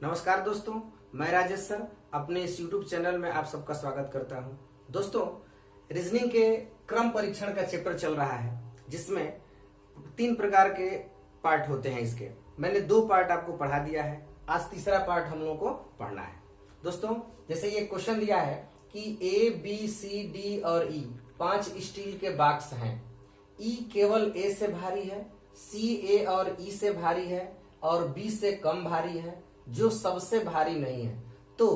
नमस्कार दोस्तों, मैं राजेश सर अपने इस YouTube चैनल में आप सबका स्वागत करता हूं। दोस्तों, रीजनिंग के क्रम परीक्षण का चैप्टर चल रहा है जिसमें 3 प्रकार के पार्ट होते हैं। इसके मैंने 2 पार्ट आपको पढ़ा दिया है, आज तीसरा पार्ट हम लोगों को पढ़ना है। दोस्तों, जैसे ये क्वेश्चन दिया है कि ए बी सी डी और ई 5 स्टील के बॉक्स हैं। ई केवल ए से भारी है, सी ए और ई से भारी है और बी से कम भारी है, जो सबसे भारी नहीं है, तो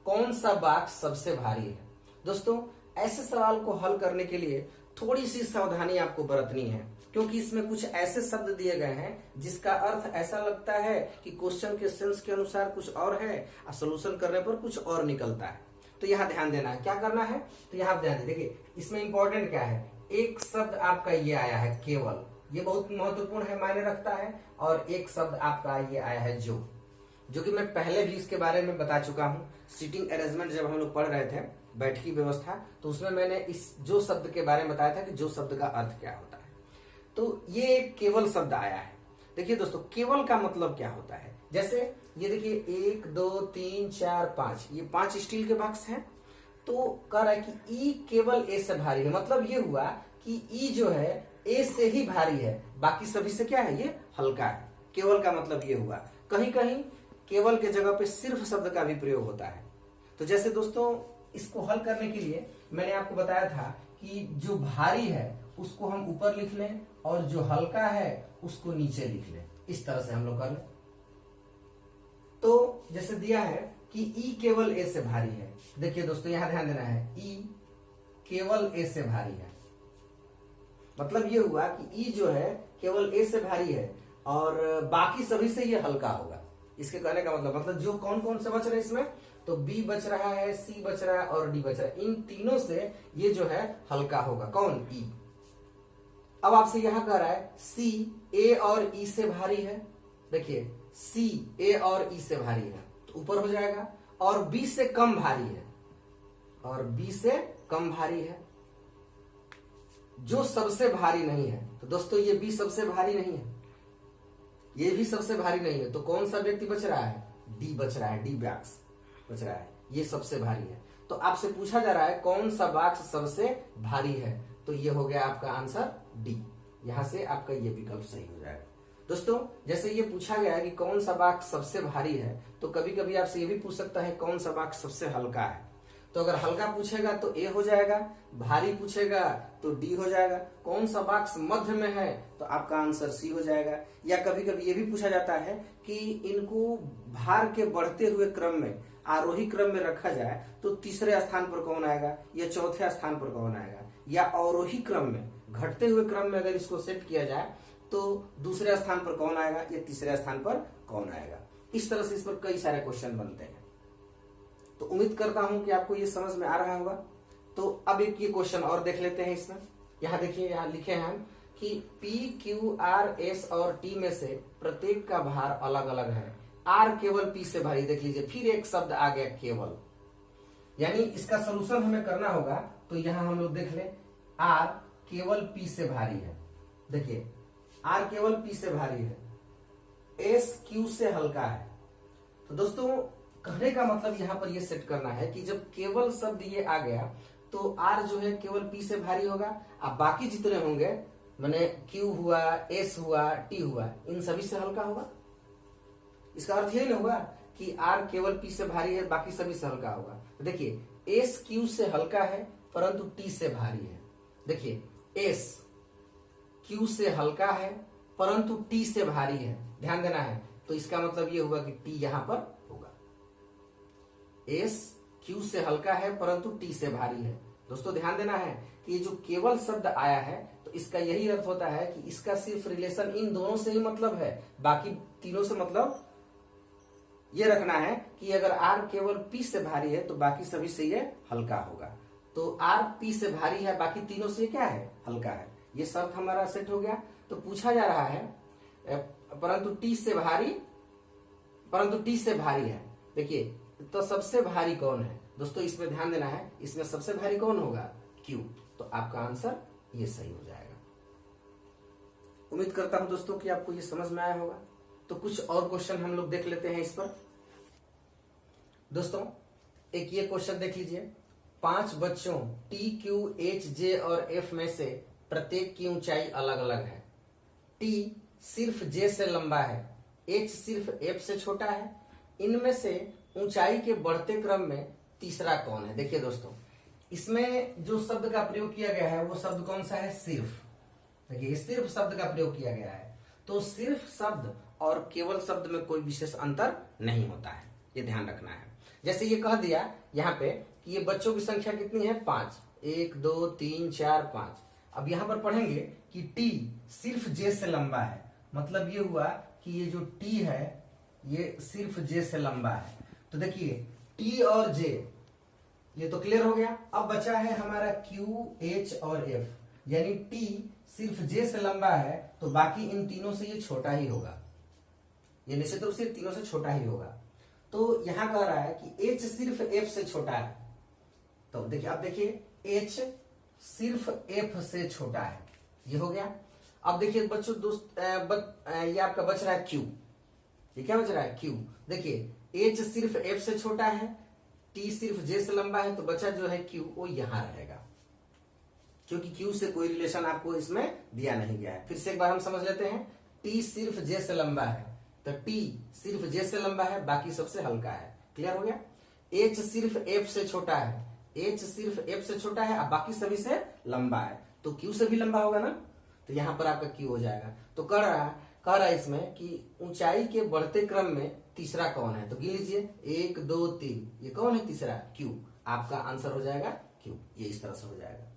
कौन सा बॉक्स सबसे भारी है। दोस्तों, ऐसे सवाल को हल करने के लिए थोड़ी सी सावधानी आपको बरतनी है, क्योंकि इसमें कुछ ऐसे शब्द दिए गए हैं जिसका अर्थ ऐसा लगता है कि क्वेश्चन के सेंस के अनुसार कुछ और है और सोल्यूशन करने पर कुछ और निकलता है। तो यहाँ ध्यान देना है, क्या करना है तो यहाँ ध्यान दे। देखिए, इसमें इंपॉर्टेंट क्या है, एक शब्द आपका ये आया है केवल, ये बहुत महत्वपूर्ण है, मायने रखता है। और एक शब्द आपका ये आया है जो कि मैं पहले भी इसके बारे में बता चुका हूं। सीटिंग अरेंजमेंट जब हम लोग पढ़ रहे थे, बैठकी व्यवस्था, तो उसमें मैंने इस जो शब्द के बारे में बताया था कि जो शब्द का अर्थ क्या होता है। तो ये एक केवल शब्द आया है। देखिए दोस्तों, केवल का मतलब क्या होता है। जैसे ये देखिए 1 2 3 4 5, ये 5 स्टील के बॉक्स हैं। तो कह रहा है कि ई केवल ए से भारी है, मतलब ये हुआ कि ई जो है ए से ही भारी है, बाकी सभी से क्या है, ये हल्का है। केवल का मतलब ये हुआ। कहीं कहीं केवल के जगह पे सिर्फ शब्द का भी प्रयोग होता है। तो जैसे दोस्तों, इसको हल करने के लिए मैंने आपको बताया था कि जो भारी है उसको हम ऊपर लिख लें और जो हल्का है उसको नीचे लिख लें। इस तरह से हम लोग कर लें। तो जैसे दिया है कि ई केवल ए से भारी है। देखिए दोस्तों, यहां ध्यान देना है, ई केवल ए से भारी है, मतलब ये हुआ कि ई जो है केवल ए से भारी है और बाकी सभी से ये हल्का होगा। इसके कहने का मतलब जो कौन कौन से बच रहे हैं इसमें, तो बी बच रहा है, सी बच रहा है और डी बच रहा है। इन तीनों से ये जो है हल्का होगा। कौन, ई। अब आपसे यहां कह रहा है सी ए और ई से भारी है। देखिए, सी ए और ई से भारी है तो ऊपर हो जाएगा, और बी से कम भारी है, और बी से कम भारी है, जो सबसे भारी नहीं है। तो दोस्तों, ये बी सबसे भारी नहीं है, ये भी सबसे भारी नहीं है, तो कौन सा व्यक्ति बच रहा है, डी बच रहा है, डी बॉक्स बच रहा है, ये सबसे भारी है। तो आपसे पूछा जा रहा है कौन सा बॉक्स सबसे भारी है, तो ये हो गया आपका आंसर डी। यहां से आपका ये विकल्प सही हो जाएगा। दोस्तों, जैसे ये पूछा गया है कि कौन सा बॉक्स सबसे भारी है, तो कभी कभी आपसे ये भी पूछ सकता है कौन सा बॉक्स सबसे हल्का है। तो अगर हल्का पूछेगा तो ए हो जाएगा, भारी पूछेगा तो डी हो जाएगा, कौन सा बॉक्स मध्य में है तो आपका आंसर सी हो जाएगा। या कभी कभी ये भी पूछा जाता है कि इनको भार के बढ़ते हुए क्रम में, आरोही क्रम में रखा जाए तो तीसरे स्थान पर कौन आएगा या चौथे स्थान पर कौन आएगा, या अवरोही क्रम में, घटते हुए क्रम में अगर इसको सेट किया जाए तो दूसरे स्थान पर कौन आएगा या तीसरे स्थान पर कौन आएगा। इस तरह से इस पर कई सारे क्वेश्चन बनते हैं। तो उम्मीद करता हूं कि आपको ये समझ में आ रहा होगा। तो अब एक ये क्वेश्चन और देख लेते हैं। इसमें यहां देखिए, यहां लिखे हैं हम कि P, Q, R, S और T में से प्रत्येक का भार अलग अलग है। R केवल P से भारी। देख लीजिए, फिर एक शब्द आ गया केवल, यानी इसका सोल्यूशन हमें करना होगा। तो यहां हम लोग देख ले, R केवल P से भारी है। देखिए, R केवल P से भारी है, S Q से हल्का है। तो दोस्तों, कहने का मतलब यहाँ पर ये सेट करना है कि जब केवल शब्द ये आ गया तो R जो है केवल P से भारी होगा, अब बाकी जितने होंगे, माने Q हुआ, S हुआ, T हुआ, इन सभी से हल्का होगा। इसका अर्थ यही ना होगा कि R केवल P से भारी है, बाकी सभी से हल्का होगा। तो देखिए, S Q से हल्का है परंतु T से भारी है। देखिए, S Q से हल्का है परंतु T से भारी है, ध्यान देना है। तो इसका मतलब ये हुआ कि T यहां पर होगा। S Q से हल्का है परंतु T से भारी है। दोस्तों, ध्यान देना है कि जो केवल शब्द आया है तो इसका यही अर्थ होता है कि इसका सिर्फ रिलेशन इन दोनों से ही मतलब है, बाकी तीनों से मतलब ये रखना है कि अगर R केवल P से भारी है तो बाकी सभी से ये हल्का होगा। तो R P से भारी है, बाकी तीनों से क्या है, हल्का है। ये शर्त हमारा सेट हो गया। तो पूछा जा रहा है परंतु T से भारी है। देखिए, तो सबसे भारी कौन है दोस्तों, इसमें ध्यान देना है। इसमें सबसे भारी कौन होगा, Q। तो आपका आंसर ये सही हो जाएगा। उम्मीद करता हूं दोस्तों कि आपको ये समझ में आया होगा। तो कुछ और क्वेश्चन हम लोग देख लेते हैं इस पर। दोस्तों एक ये क्वेश्चन देख लीजिए, 5 बच्चों टी, क्यू, एच, जे और एफ में से प्रत्येक की ऊंचाई अलग अलग है। टी सिर्फ जे से लंबा है, एच सिर्फ एफ से छोटा है। इनमें से ऊंचाई के बढ़ते क्रम में तीसरा कौन है? देखिए दोस्तों, इसमें जो शब्द का प्रयोग किया गया है वो शब्द कौन सा है? सिर्फ। देखिए सिर्फ शब्द का प्रयोग किया गया है, तो सिर्फ शब्द और केवल शब्द में कोई विशेष अंतर नहीं होता है, ये ध्यान रखना है। जैसे ये कह दिया यहाँ पे कि ये बच्चों की संख्या कितनी है? 5, 1 2 3 4 5। अब यहाँ पर पढ़ेंगे कि टी सिर्फ जे से लंबा है, मतलब ये हुआ कि ये जो टी है ये सिर्फ जे से लंबा है। तो देखिए टी और जे ये तो क्लियर हो गया। अब बचा है हमारा क्यू, एच और एफ, यानी टी सिर्फ जे से लंबा है तो बाकी इन तीनों से ये छोटा ही होगा, ये निश्चित रूप से तीनों से छोटा ही होगा। तो यहां कह रहा है कि एच सिर्फ एफ से छोटा है, तो देखिए अब देखिए एच सिर्फ एफ से छोटा है, ये हो गया। अब देखिए बच्चों ये आपका बच रहा है क्यू, ये क्या बच रहा है? क्यू। देखिए एच सिर्फ एफ से छोटा है, टी सिर्फ जे से लंबा है, तो बचा जो है क्यू वो यहां रहेगा, क्योंकि क्यू से कोई रिलेशन आपको इसमें दिया नहीं गया है। फिर से एक बार हम समझ लेते हैं, टी सिर्फ जे से लंबा है, तो टी सिर्फ जे से लंबा है, बाकी सबसे हल्का है। क्लियर हो गया? एच सिर्फ एफ से छोटा है, एच सिर्फ एफ से छोटा है, अब बाकी सभी से लंबा है, तो क्यू से भी लंबा होगा ना, तो यहां पर आपका क्यू हो जाएगा। तो कह रहा है इसमें कि ऊंचाई के बढ़ते क्रम में तीसरा कौन है? तो गिन लीजिए 1 2 3, ये कौन है तीसरा? क्यू। आपका आंसर हो जाएगा क्यू, ये इस तरह से हो जाएगा।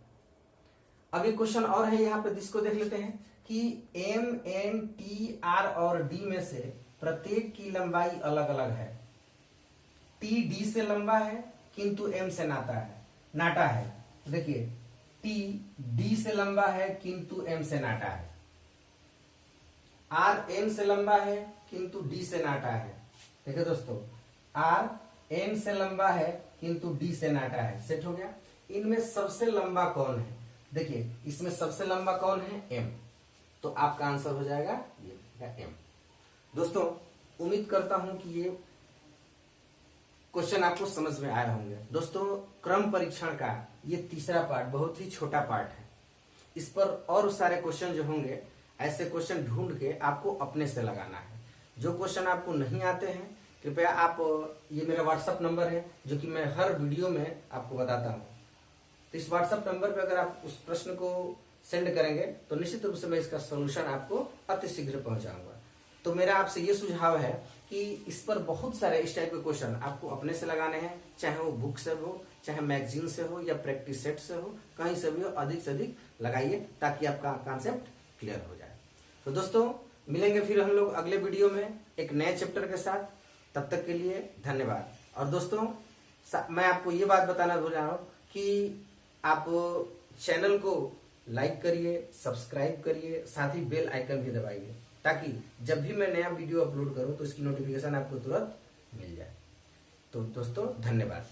अब एक क्वेश्चन और है यहाँ पे, जिसको देख लेते हैं कि एम, एन, टी, आर और डी में से प्रत्येक की लंबाई अलग अलग है। टी डी से लंबा है किंतु एम से नाटा है। देखिए टी डी से लंबा है किंतु एम से नाटा है। आर एम से लंबा है किंतु डी से नाटा है। देखिए दोस्तों, आर एम से लंबा है किंतु डी से नाटा है। सेट हो गया। इनमें सबसे लंबा कौन है? देखिए इसमें सबसे लंबा कौन है? एम। तो आपका आंसर हो जाएगा ये एम। दोस्तों उम्मीद करता हूं कि ये क्वेश्चन आपको समझ में आए होंगे। दोस्तों क्रम परीक्षण का ये तीसरा पार्ट बहुत ही छोटा पार्ट है, इस पर और सारे क्वेश्चन जो होंगे ऐसे क्वेश्चन ढूंढ के आपको अपने से लगाना है। जो क्वेश्चन आपको नहीं आते हैं कृपया आप, ये मेरा व्हाट्सएप नंबर है जो कि मैं हर वीडियो में आपको बताता हूँ, तो इस व्हाट्सएप नंबर पर अगर आप उस प्रश्न को सेंड करेंगे तो निश्चित रूप से मैं इसका सोल्यूशन आपको अति शीघ्र पहुंचाऊंगा। तो मेरा आपसे ये सुझाव है कि इस पर बहुत सारे इस टाइप के क्वेश्चन आपको अपने से लगाने हैं, चाहे वो बुक से हो, चाहे मैगजीन से हो या प्रैक्टिस सेट से हो, कहीं से भी हो, अधिक से अधिक लगाइए ताकि आपका कॉन्सेप्ट क्लियर हो जाए। तो दोस्तों मिलेंगे फिर हम लोग अगले वीडियो में एक नए चैप्टर के साथ। तब तक के लिए धन्यवाद। और दोस्तों मैं आपको ये बात बताना भूल रहा हूँ कि आप चैनल को लाइक करिए, सब्सक्राइब करिए, साथ ही बेल आइकन भी दबाइए ताकि जब भी मैं नया वीडियो अपलोड करूं तो इसकी नोटिफिकेशन आपको तुरंत मिल जाए। तो दोस्तों धन्यवाद।